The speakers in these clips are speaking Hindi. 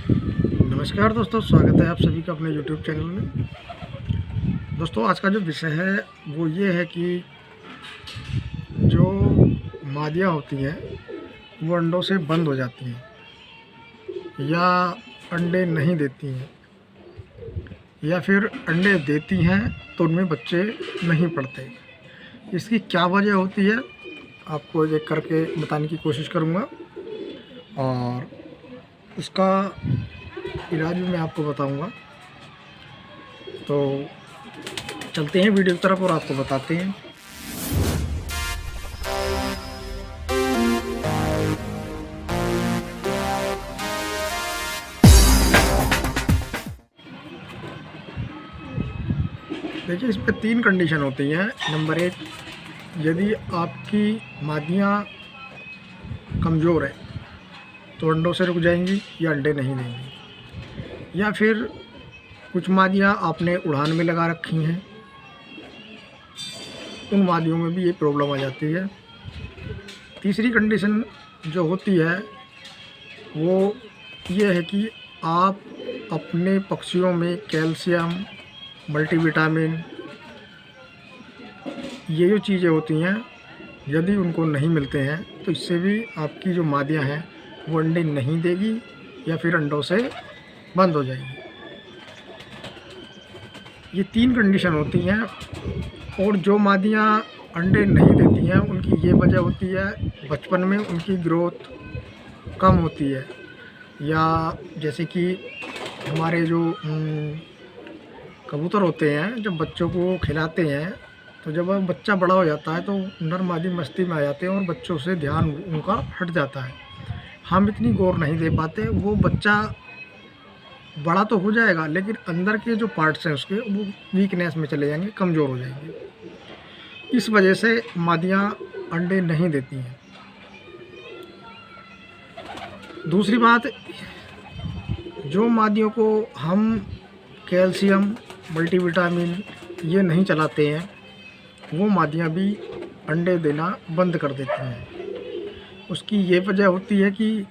नमस्कार दोस्तों, स्वागत है आप सभी का अपने YouTube चैनल में। दोस्तों, आज का जो विषय है वो ये है कि जो मादियाँ होती हैं वो अंडों से बंद हो जाती हैं या अंडे नहीं देती हैं, या फिर अंडे देती हैं तो उनमें बच्चे नहीं पड़ते। इसकी क्या वजह होती है आपको एक करके बताने की कोशिश करूँगा और उसका इलाज भी मैं आपको बताऊंगा। तो चलते हैं वीडियो की तरफ और आपको बताते हैं। देखिए, इस पे 3 कंडीशन होती हैं। नंबर 1, यदि आपकी मादियाँ कमज़ोर है तो अंडों से रुक जाएंगी या अंडे नहीं देंगी, या फिर कुछ मादियाँ आपने उड़ान में लगा रखी हैं, उन मादियों में भी ये प्रॉब्लम आ जाती है। तीसरी कंडीशन जो होती है वो ये है कि आप अपने पक्षियों में कैल्शियम, मल्टीविटामिन, ये जो चीज़ें होती हैं यदि उनको नहीं मिलते हैं तो इससे भी आपकी जो मादियाँ हैं वो अंडे नहीं देगी या फिर अंडों से बंद हो जाएगी। ये 3 कंडीशन होती हैं। और जो मादियाँ अंडे नहीं देती हैं उनकी ये वजह होती है, बचपन में उनकी ग्रोथ कम होती है, या जैसे कि हमारे जो कबूतर होते हैं, जब बच्चों को खिलाते हैं तो जब बच्चा बड़ा हो जाता है तो नर मादी मस्ती में आ जाते हैं और बच्चों से ध्यान उनका हट जाता है। हम इतनी गौर नहीं दे पाते, वो बच्चा बड़ा तो हो जाएगा लेकिन अंदर के जो पार्ट्स हैं उसके वो वीकनेस में चले जाएंगे, कमज़ोर हो जाएंगे। इस वजह से मादियाँ अंडे नहीं देती हैं। दूसरी बात, जो मादियों को हम कैल्शियम, मल्टीविटामिन ये नहीं चलाते हैं वो मादियाँ भी अंडे देना बंद कर देती हैं। उसकी ये वजह होती है कि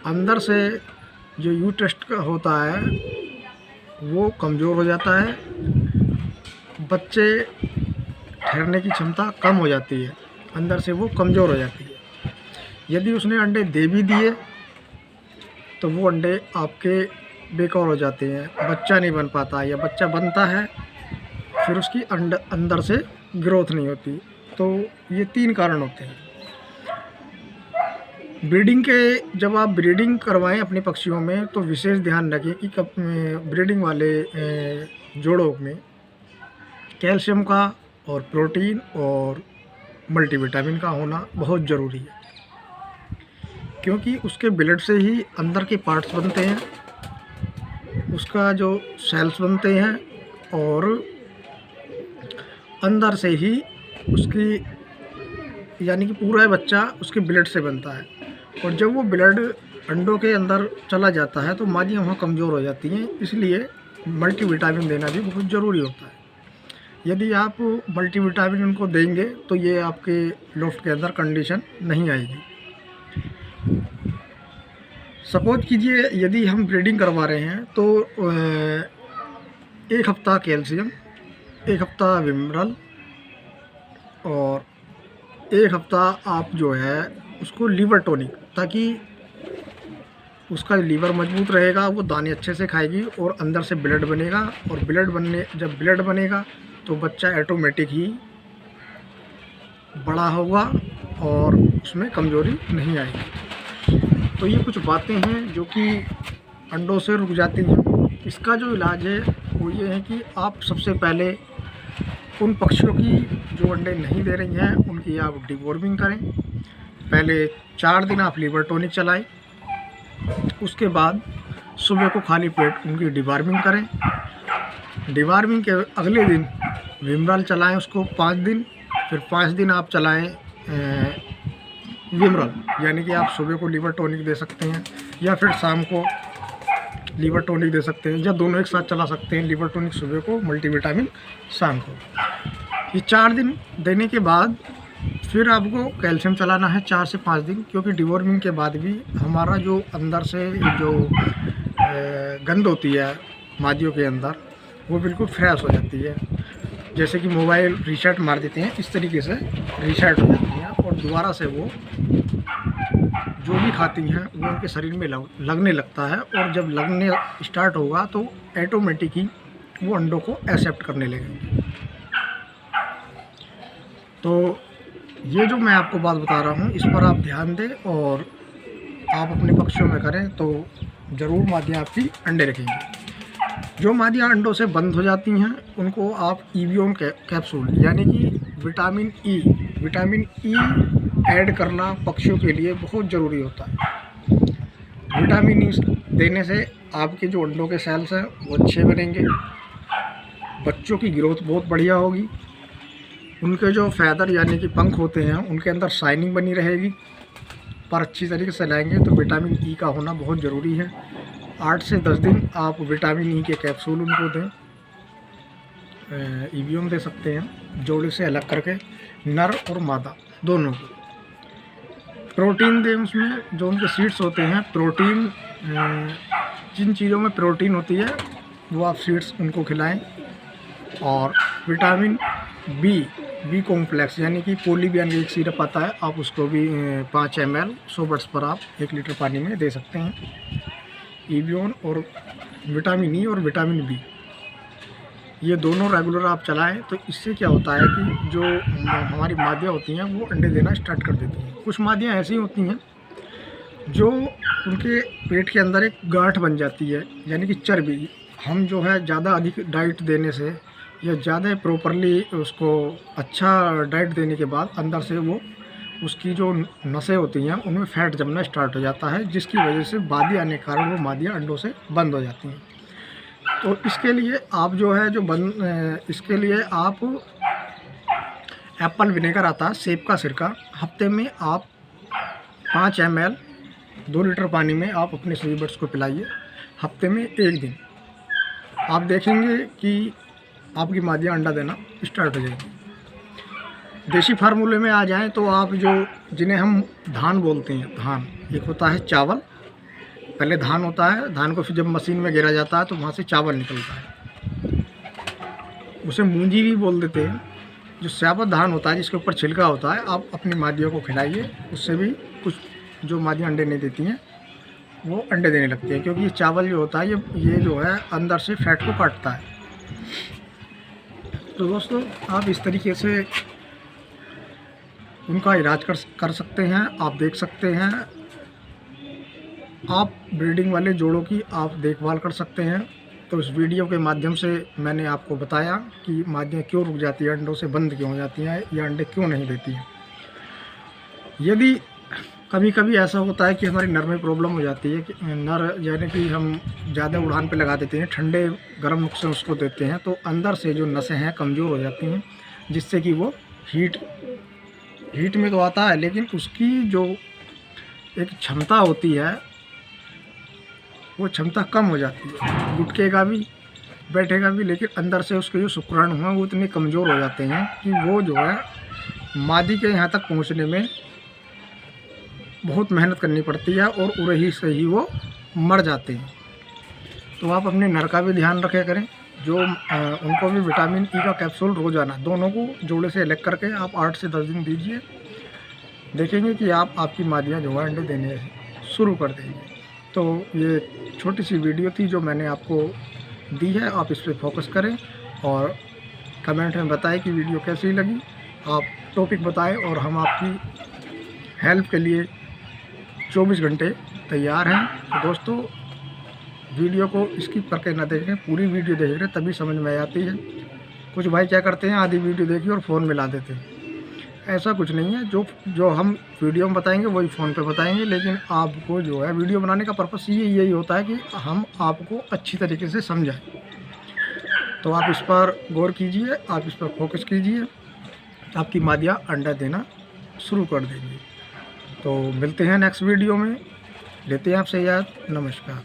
अंदर से जो यूटेस्ट का होता है वो कमज़ोर हो जाता है, बच्चे ठहरने की क्षमता कम हो जाती है, अंदर से वो कमज़ोर हो जाती है। यदि उसने अंडे दे भी दिए तो वो अंडे आपके बेकार हो जाते हैं, बच्चा नहीं बन पाता, या बच्चा बनता है फिर उसकी अंदर से ग्रोथ नहीं होती। तो ये 3 कारण होते हैं। ब्रीडिंग के जब आप ब्रीडिंग करवाएं अपने पक्षियों में तो विशेष ध्यान रखें कि ब्रीडिंग वाले जोड़ों में कैल्शियम का और प्रोटीन और मल्टीविटामिन का होना बहुत ज़रूरी है, क्योंकि उसके ब्लड से ही अंदर के पार्ट्स बनते हैं, उसका जो सेल्स बनते हैं, और अंदर से ही उसकी यानी कि पूरा बच्चा उसके ब्लड से बनता है। और जब वो ब्लड अंडों के अंदर चला जाता है तो मादियाँ वहाँ कमज़ोर हो जाती हैं, इसलिए मल्टीविटामिन देना भी बहुत ज़रूरी होता है। यदि आप मल्टीविटामिन उनको देंगे तो ये आपके लोफ्ट के अंदर कंडीशन नहीं आएगी। सपोज कीजिए यदि हम ब्रीडिंग करवा रहे हैं तो 1 हफ्ता कैल्शियम, 1 हफ्ता विमरल और 1 हफ्ता आप जो है उसको लीवर टॉनिक, ताकि उसका लीवर मजबूत रहेगा, वो दाने अच्छे से खाएगी और अंदर से ब्लड बनेगा। और जब ब्लड बनेगा तो बच्चा ऑटोमेटिक ही बड़ा होगा और उसमें कमज़ोरी नहीं आएगी। तो ये कुछ बातें हैं जो कि अंडों से रुक जाती हैं। इसका जो इलाज है वो ये है कि आप सबसे पहले उन पक्षियों की जो अंडे नहीं दे रही हैं उनकी आप डिवॉर्मिंग करें। पहले 4 दिन आप लीवर टॉनिक चलाएं, उसके बाद सुबह को खाली पेट उनकी डिवॉर्मिंग करें। डिवॉर्मिंग के अगले दिन विमरल चलाएं उसको 5 दिन, फिर 5 दिन आप चलाएं विमरल, यानी कि आप सुबह को लीवर टॉनिक दे सकते हैं या फिर शाम को लीवर टॉनिक दे सकते हैं, या दोनों एक साथ चला सकते हैं, लीवर टॉनिक सुबह को, मल्टीविटामिन शाम को। ये 4 दिन देने के बाद फिर आपको कैल्शियम चलाना है 4 से 5 दिन, क्योंकि डिवॉर्मिंग के बाद भी हमारा जो अंदर से जो गंद होती है मादियों के अंदर, वो बिल्कुल फ्रेश हो जाती है। जैसे कि मोबाइल रीसेट मार देते हैं, इस तरीके से रीसेट हो जाती हैं और दोबारा से वो जो भी खाती हैं वो उनके शरीर में लगने लगता है, और जब लगने स्टार्ट होगा तो ऑटोमेटिक ही वो अंडों को एक्सेप्ट करने लगेंगे। तो ये जो मैं आपको बात बता रहा हूँ, इस पर आप ध्यान दें और आप अपने पक्षियों में करें तो ज़रूर मादियाँ आपकी अंडे रखेंगी। जो मादियाँ अंडों से बंद हो जाती हैं उनको आप ईवियोन कैप्सूल यानी कि विटामिन ई ऐड करना पक्षियों के लिए बहुत ज़रूरी होता है। विटामिन ई देने से आपके जो अंडों के सेल्स हैं वो अच्छे बनेंगे, बच्चों की ग्रोथ बहुत बढ़िया होगी, उनके जो फैदर यानी कि पंख होते हैं उनके अंदर शाइनिंग बनी रहेगी, पर अच्छी तरीके से लाएंगे। तो विटामिन ई का होना बहुत ज़रूरी है। 8 से 10 दिन आप विटामिन ई के कैप्सूल उनको दें, ईवियम दे सकते हैं जोड़े से अलग करके, नर और मादा दोनों को। प्रोटीन दें उसमें, जो उनके सीड्स होते हैं प्रोटीन, जिन चीज़ों में प्रोटीन होती है वो आप सीड्स उनको खिलाएं। और विटामिन बी कॉम्प्लेक्स यानी कि पोलीबियन एक सिरप आता है, आप उसको भी 5 ml 100 बर्ड्स पर आप 1 लीटर पानी में दे सकते हैं। ईवियन और विटामिन ई और विटामिन बी ये दोनों रेगुलर आप चलाएं तो इससे क्या होता है कि जो हमारी मादियाँ होती हैं वो अंडे देना स्टार्ट कर देती हैं। कुछ मादियाँ ऐसी होती हैं जो उनके पेट के अंदर एक गांठ बन जाती है यानी कि चर्बी। हम जो है ज़्यादा अधिक डाइट देने से या ज़्यादा प्रॉपरली उसको अच्छा डाइट देने के बाद अंदर से वो उसकी जो नसें होती हैं उनमें फैट जमना स्टार्ट हो जाता है, जिसकी वजह से बादी आने के कारण वो मादियाँ अंडों से बंद हो जाती हैं। तो इसके लिए आप जो है इसके लिए आप एप्पल विनेगर आता है, सेब का सिरका, हफ्ते में आप 5 ml 2 लीटर पानी में आप अपने सभी बर्ड्स को पिलाइए, हफ्ते में 1 दिन। आप देखेंगे कि आपकी मादियाँ अंडा देना स्टार्ट हो जाएगी। देसी फार्मूले में आ जाएं तो आप जो जिन्हें हम धान बोलते हैं, धान एक होता है चावल, पहले धान होता है, धान को फिर जब मशीन में गिरा जाता है तो वहाँ से चावल निकलता है, उसे मूंजी भी बोल देते हैं। जो साबुत धान होता है जिसके ऊपर छिलका होता है, आप अपनी मादियों को खिलाइए, उससे भी कुछ जो मादियाँ अंडे नहीं देती हैं वो अंडे देने लगती हैं, क्योंकि ये चावल जो होता है ये जो है अंदर से फैट को काटता है। तो दोस्तों आप इस तरीके से उनका इलाज कर सकते हैं, आप देख सकते हैं। आप ब्रीडिंग वाले जोड़ों की आप देखभाल कर सकते हैं। तो इस वीडियो के माध्यम से मैंने आपको बताया कि मादियाँ क्यों रुक जाती है, अंडों से बंद क्यों हो जाती हैं या अंडे क्यों नहीं देती हैं। यदि कभी कभी ऐसा होता है कि हमारी नर में प्रॉब्लम हो जाती है कि नर यानी कि हम ज़्यादा उड़ान पे लगा देते हैं, ठंडे गर्म नुस्खे उसको देते हैं, तो अंदर से जो नसें हैं कमज़ोर हो जाती हैं, जिससे कि वो हीट में तो आता है लेकिन उसकी जो एक क्षमता होती है वो क्षमता कम हो जाती है। गुटकेगा भी, बैठेगा भी, लेकिन अंदर से उसके जो शुक्राणु हैं वो इतने कमज़ोर हो जाते हैं कि वो जो है मादी के यहाँ तक पहुँचने में बहुत मेहनत करनी पड़ती है और उड़ही से ही वो मर जाते हैं। तो आप अपने नर का भी ध्यान रखे करें, जो उनको भी विटामिन ई का कैप्सूल रोज़ाना दोनों को जोड़े से अलग करके आप 8 से 10 दिन दीजिए। देखेंगे कि आपकी मादियाँ जो है अंडे देने शुरू कर देंगी। तो ये छोटी सी वीडियो थी जो मैंने आपको दी है, आप इस पर फोकस करें और कमेंट में बताएं कि वीडियो कैसी लगी। आप टॉपिक बताएं और हम आपकी हेल्प के लिए 24 घंटे तैयार हैं। तो दोस्तों वीडियो को स्किप करके ना देखें, पूरी वीडियो देख रहे तभी समझ में आती है। कुछ भाई क्या करते हैं, आधी वीडियो देखी और फ़ोन मिला देते हैं। ऐसा कुछ नहीं है, जो हम वीडियो में बताएंगे वही फ़ोन पे बताएंगे, लेकिन आपको जो है वीडियो बनाने का पर्पस यही होता है कि हम आपको अच्छी तरीके से समझाएं। तो आप इस पर गौर कीजिए, आप इस पर फोकस कीजिए, आपकी मादियाँ अंडा देना शुरू कर देंगी। तो मिलते हैं नेक्स्ट वीडियो में, लेते हैं आपसे याद। नमस्कार।